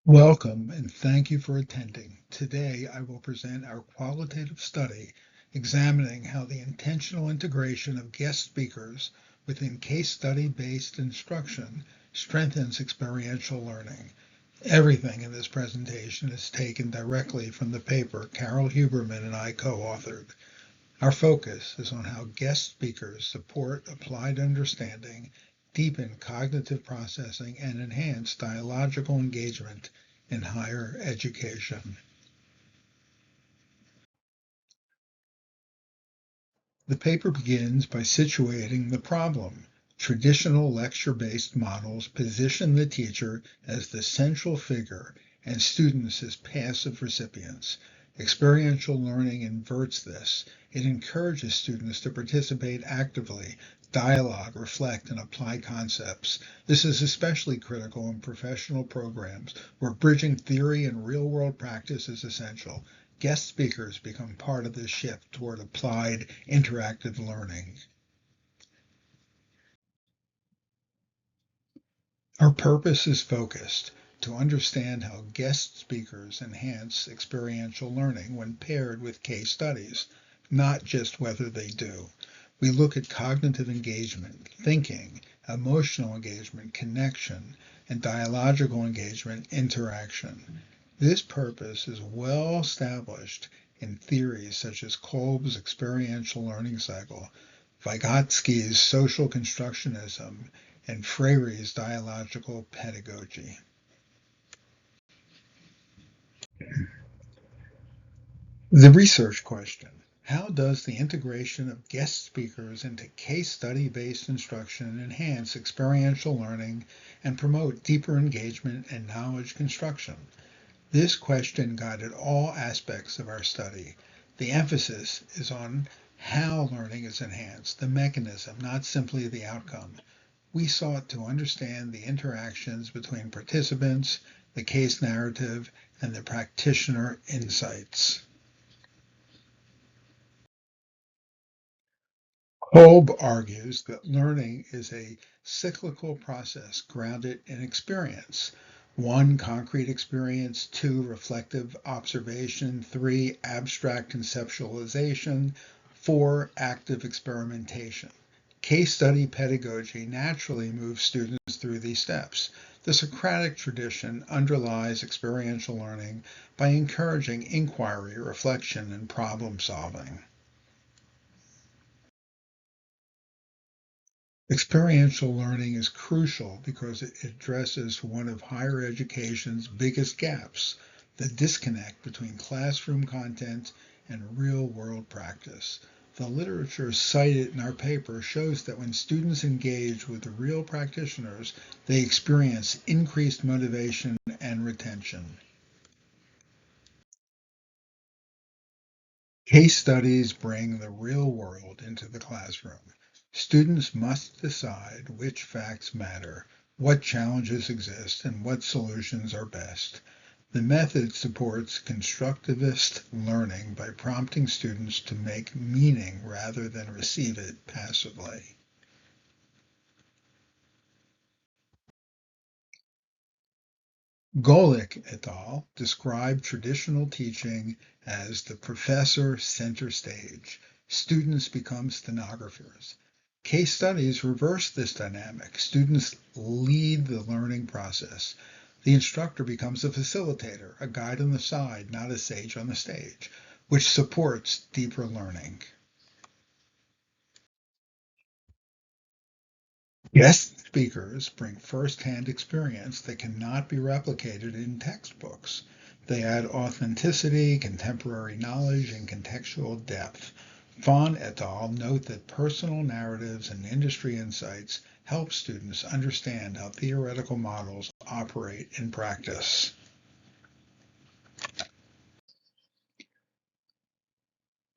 Welcome and thank you for attending. Today I will present our qualitative study examining how the intentional integration of guest speakers within case study-based instruction strengthens experiential learning. Everything in this presentation is taken directly from the paper Carol Huberman and I co-authored. Our focus is on how guest speakers support applied understanding, deepen cognitive processing, and enhance dialogical engagement in higher education. The paper begins by situating the problem. Traditional lecture-based models position the teacher as the central figure and students as passive recipients. Experiential learning inverts this. It encourages students to participate actively, dialogue, reflect, and apply concepts. This is especially critical in professional programs where bridging theory and real-world practice is essential. Guest speakers become part of this shift toward applied interactive learning. Our purpose is focused to understand how guest speakers enhance experiential learning when paired with case studies, not just whether they do. We look at cognitive engagement, thinking, emotional engagement, connection, and dialogical engagement, interaction. This purpose is well established in theories such as Kolb's experiential learning cycle, Vygotsky's social constructionism, and Freire's dialogical pedagogy. The research question: how does the integration of guest speakers into case study-based instruction enhance experiential learning and promote deeper engagement and knowledge construction? This question guided all aspects of our study. The emphasis is on how learning is enhanced, the mechanism, not simply the outcome. We sought to understand the interactions between participants, the case narrative, and the practitioner insights. Kolb argues that learning is a cyclical process grounded in experience. One, concrete experience; two, reflective observation; three, abstract conceptualization; four, active experimentation. Case study pedagogy naturally moves students through these steps. The Socratic tradition underlies experiential learning by encouraging inquiry, reflection, and problem solving. Experiential learning is crucial because it addresses one of higher education's biggest gaps, the disconnect between classroom content and real-world practice. The literature cited in our paper shows that when students engage with the real practitioners, they experience increased motivation and retention. Case studies bring the real world into the classroom. Students must decide which facts matter, what challenges exist, and what solutions are best. The method supports constructivist learning by prompting students to make meaning rather than receive it passively. Golick et al. Described traditional teaching as the professor center stage. Students become stenographers. Case studies reverse this dynamic. Students lead the learning process. The instructor becomes a facilitator, a guide on the side, not a sage on the stage, which supports deeper learning. Guest speakers bring first-hand experience that cannot be replicated in textbooks. They add authenticity, contemporary knowledge, and contextual depth. Fawn et al. Note that personal narratives and industry insights help students understand how theoretical models operate in practice.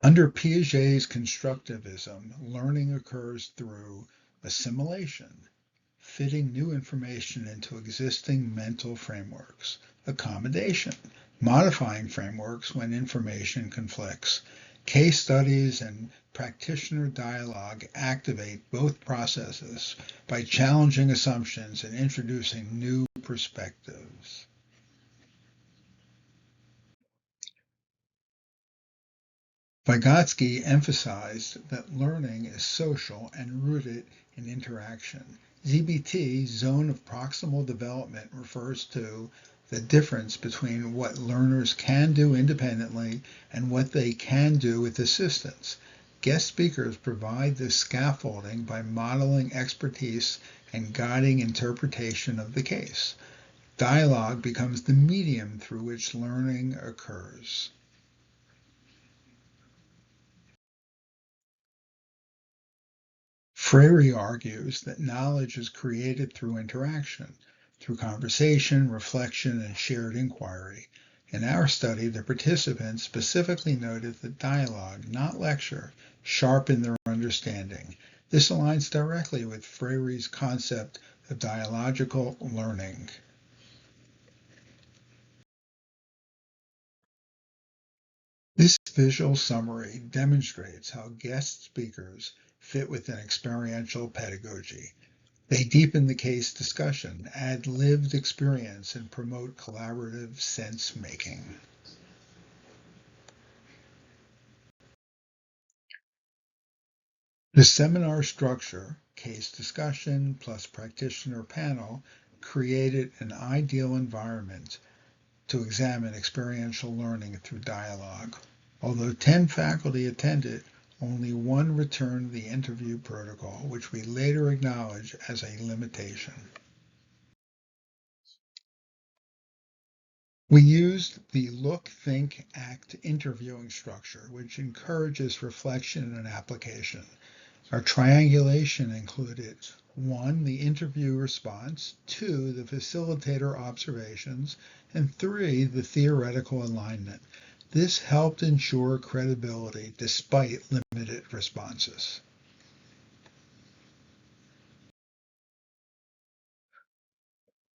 Under Piaget's constructivism, learning occurs through assimilation, fitting new information into existing mental frameworks; accommodation, modifying frameworks when information conflicts. Case studies and practitioner dialogue activate both processes by challenging assumptions and introducing new perspectives. Vygotsky emphasized that learning is social and rooted in interaction. ZBT, zone of proximal development, refers to the difference between what learners can do independently and what they can do with assistance. Guest speakers provide this scaffolding by modeling expertise and guiding interpretation of the case. Dialogue becomes the medium through which learning occurs. Freire argues that knowledge is created through interaction, through conversation, reflection, and shared inquiry. In our study, the participants specifically noted that dialogue, not lecture, sharpened their understanding. This aligns directly with Freire's concept of dialogical learning. This visual summary demonstrates how guest speakers fit within experiential pedagogy. They deepen the case discussion, add lived experience, and promote collaborative sense making. The seminar structure, case discussion plus practitioner panel, created an ideal environment to examine experiential learning through dialogue. Although 10 faculty attended, only one returned the interview protocol, which we later acknowledged as a limitation. We used the look, think, act interviewing structure, which encourages reflection and application. Our triangulation included 1, the interview response, 2, the facilitator observations, and 3, the theoretical alignment. This helped ensure credibility despite limited responses.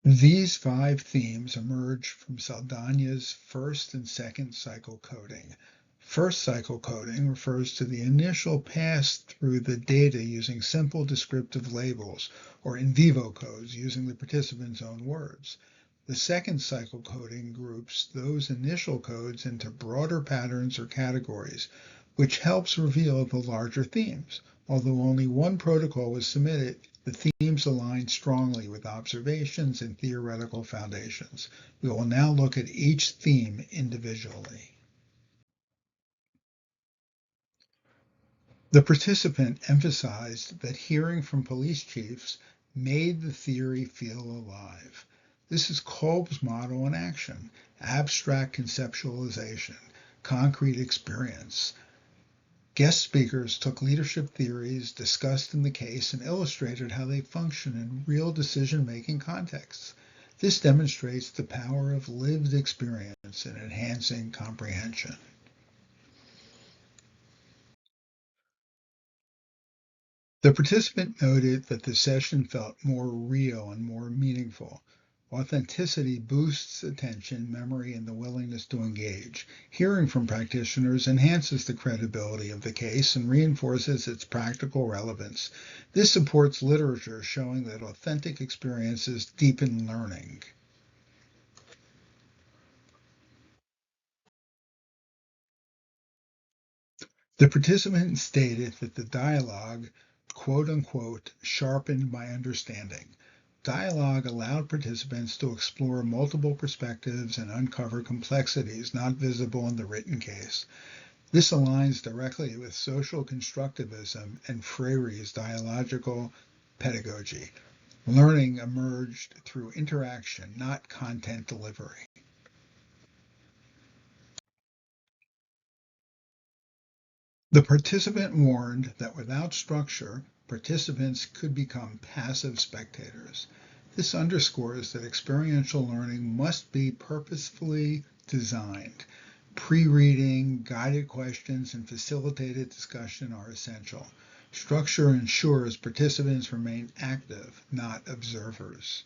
These 5 themes emerge from Saldana's first and second cycle coding. First cycle coding refers to the initial pass through the data using simple descriptive labels, or in vivo codes using the participant's own words. The second cycle coding groups those initial codes into broader patterns or categories, which helps reveal the larger themes. Although only one protocol was submitted, the themes align strongly with observations and theoretical foundations. We will now look at each theme individually. The participant emphasized that hearing from police chiefs made the theory feel alive. This is Kolb's model in action: abstract conceptualization, concrete experience. Guest speakers took leadership theories discussed in the case and illustrated how they function in real decision-making contexts. This demonstrates the power of lived experience in enhancing comprehension. The participant noted that the session felt more real and more meaningful. Authenticity boosts attention, memory, and the willingness to engage. Hearing from practitioners enhances the credibility of the case and reinforces its practical relevance. This supports literature showing that authentic experiences deepen learning. The participant stated that the dialogue, quote unquote, sharpened my understanding. Dialogue allowed participants to explore multiple perspectives and uncover complexities not visible in the written case. This aligns directly with social constructivism and Freire's dialogical pedagogy. Learning emerged through interaction, not content delivery. The participant warned that without structure, participants could become passive spectators. This underscores that experiential learning must be purposefully designed. Pre-reading, guided questions, and facilitated discussion are essential. Structure ensures participants remain active, not observers.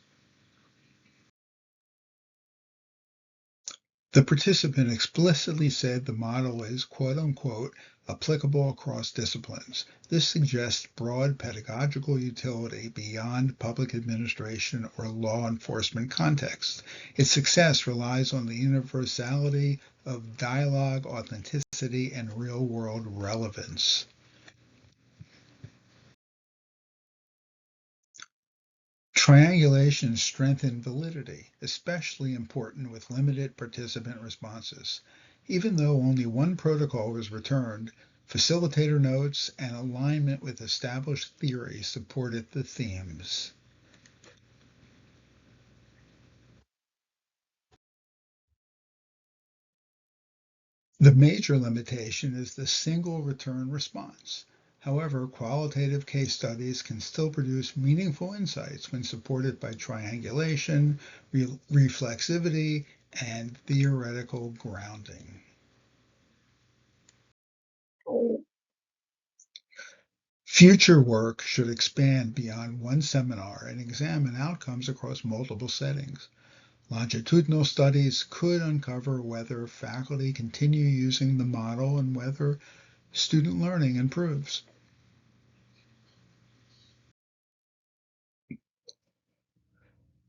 The participant explicitly said the model is, quote unquote, applicable across disciplines. This suggests broad pedagogical utility beyond public administration or law enforcement contexts. Its success relies on the universality of dialogue, authenticity, and real-world relevance. Triangulation strengthened validity, especially important with limited participant responses. Even though only one protocol was returned, facilitator notes and alignment with established theory supported the themes. The major limitation is the single return response. However, qualitative case studies can still produce meaningful insights when supported by triangulation, reflexivity, and theoretical grounding. Future work should expand beyond one seminar and examine outcomes across multiple settings. Longitudinal studies could uncover whether faculty continue using the model and whether student learning improves.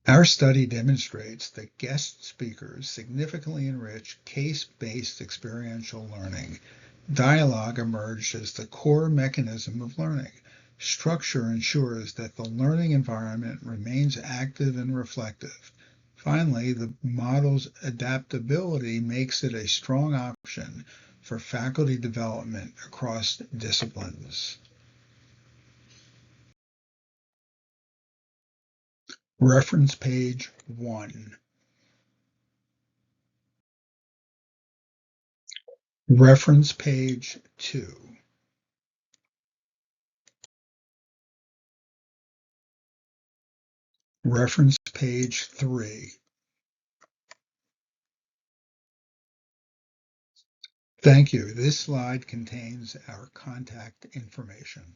Our study demonstrates that guest speakers significantly enrich case-based experiential learning. Dialogue emerged as the core mechanism of learning. Structure ensures that the learning environment remains active and reflective. Finally, the model's adaptability makes it a strong option for faculty development across disciplines. Reference page 1. Reference page 2. Reference page 3. Thank you. This slide contains our contact information.